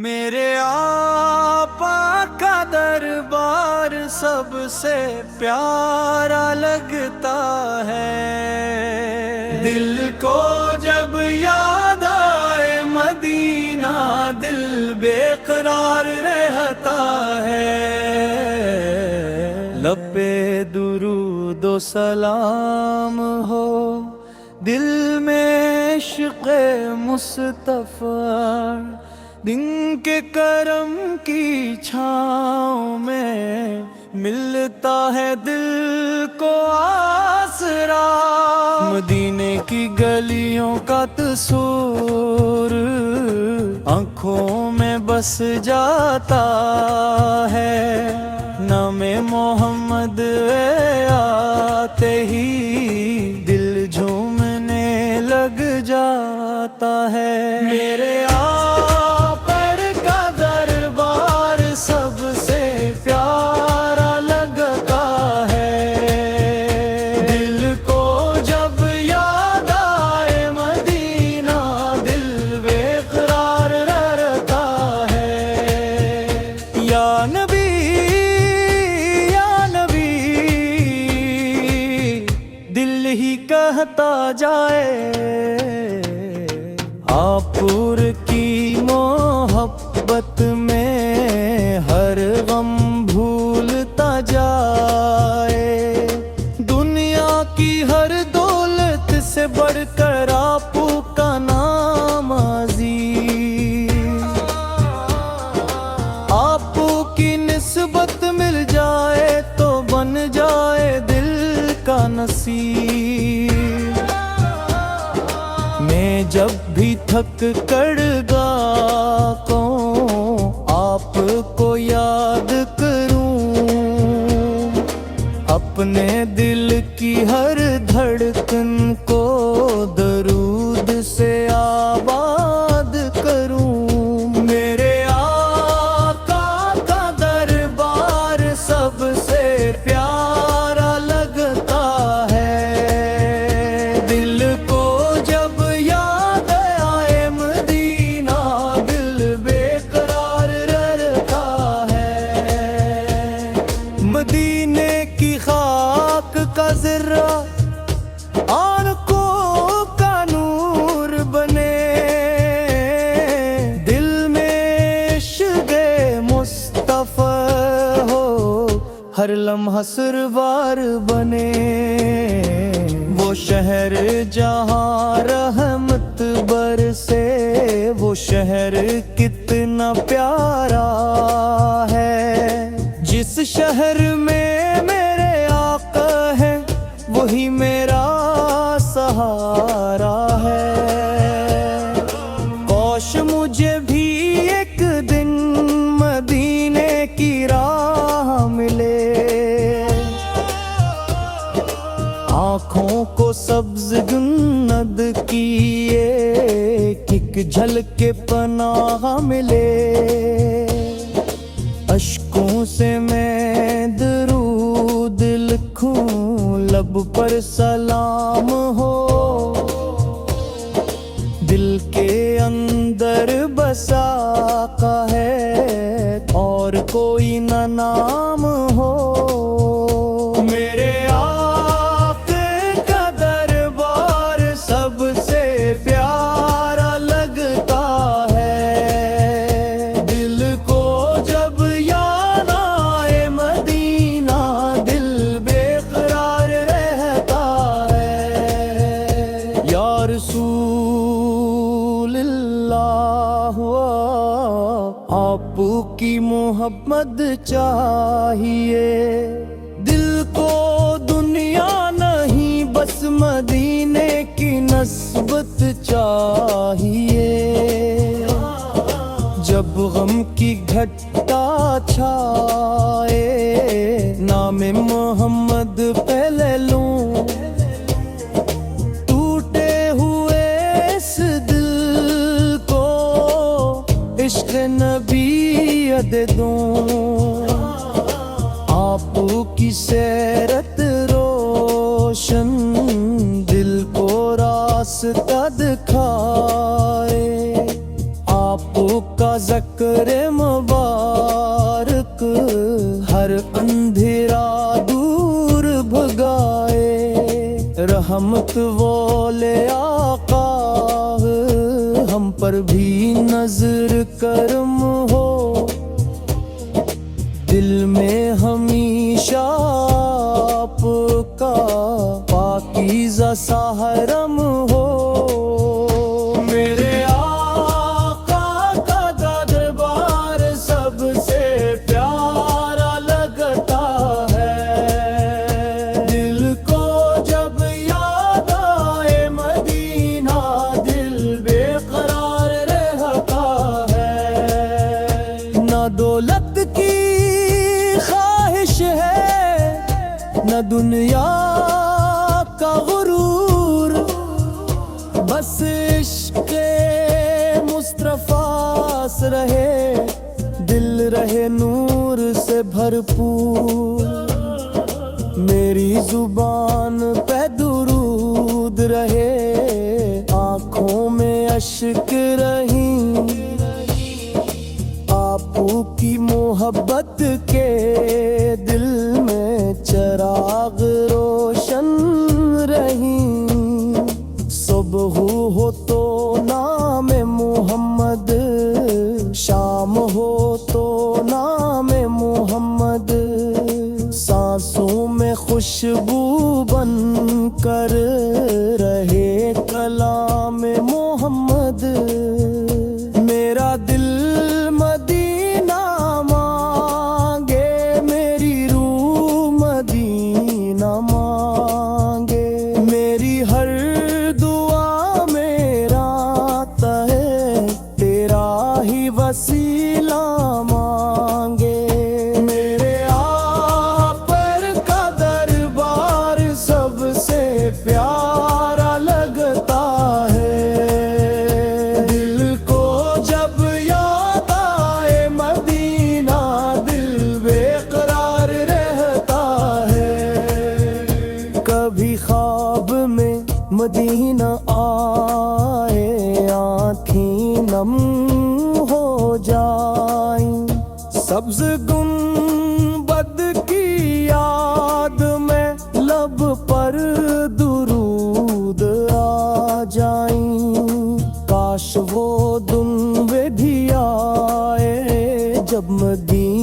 میرے آقا کا دربار سب سے پیارا لگتا ہے، دل کو جب یاد آئے مدینہ دل بے قرار رہتا ہے۔ لب پہ درود و سلام ہو، دل میں عشق مصطفیٰ، دن کے کرم کی چھاؤں میں ملتا ہے دل کو آسرا۔ مدینے کی گلیوں کا تصور آنکھوں میں بس جاتا ہے، نام محمد آتے ہی دل جھومنے لگ جاتا ہے۔ میرے کہتا جائے آپ پور کی محبت میں ہر غم بھولتا جائے، دنیا کی ہر دولت سے بڑھ کر آپ کا نام عزیز، آپ کی نسبت مل جائے تو بن جائے دل کا نصیب۔ میں جب بھی تھک کر گاوں آپ کو یاد کروں، اپنے دل کی ہر دھڑکن کو درود سے آباد کروں۔ میرے آقا کا دربار سب سے پیارا لگتا ہے، دل کو جب یاد آئے مدینہ دل بے قرار رہتا ہے۔ مدینے کی خاک کا ذرہ آنکھوں کا نور بنے، دل میں عشق مصطفیٰ ہو ہر لمحہ سرور بنے۔ وہ شہر جہاں رحمت برسے، وہ شہر کتنا پیارا ہے، جس شہر میں میرے آقا ہے وہی میرا سہارا ہے۔ کاش مجھے بھی ایک دن مدینے کی راہ ملے، آنکھوں کو سبز جنت کی ایک جھلک پناہ ملے، اشکوں سے میں درود لکھوں لب پر سلام ہو، دل کے اندر بس آقا ہے اور کوئی نہ نام ہو۔ میرے آقا کا دربار سب سے پیارا لگتا ہے، دل کو جب یاد آئے مدینہ دل بے قرار رہتا ہے۔ یا رسول اللہ آپ کی محمد چاہیے، دل کو دنیا نہیں بس مدینے کی نسبت چاہیے۔ جب غم کی گھٹا چھائے نام محمد پہلے لوں، ٹوٹے ہوئے اس دل کو عشق نبی دے دوں، آپ کی سیرت روشن دل کو راستہ دکھائے، آپ کا ذکر مبارک ہر اندھیرا دور بھگائے، رحمت والے آقا ہم پر بھی نظر کرم ہو، دل میں ہمیشہ آپ کا پاکیزہ سا حرم ہو۔ میرے آقا کا دربار سب سے پیارا لگتا ہے، دل کو جب یاد آئے مدینہ دل بے قرار رہتا ہے۔ نہ دولت کی خواہش ہے نہ دنیا کا غرور، بس عشق مصطفیٰ سے رہے دل رہے نور سے بھرپور، میری زبان پہ درود رہے آنکھوں میں اشک رہیں، آپو کی محبت کے دل میں چراغ روشن رہیں، صبح ہو تو نام محمد، شام ہو تو نام محمد، سانسوں میں خوشبو بن کر رہے کلام محمد، میرا دل مدینہ مانگے، میری روح مدینہ مانگے، میری ہر دعا میرا ہے تیرا ہی وسیلہ مانگے، میرے آپ کا دربار سب سے پیارا لگتا ہے، دل کو جب یاد آئے مدینہ دل بے قرار رہتا ہے، کبھی خواب میں مدینہ آئے آنکھیں نم ہو جائیں، سبز گنبد کی یاد میں لب پر درود آ جائیں، کاش وہ دن بھی آئے جب مدینہ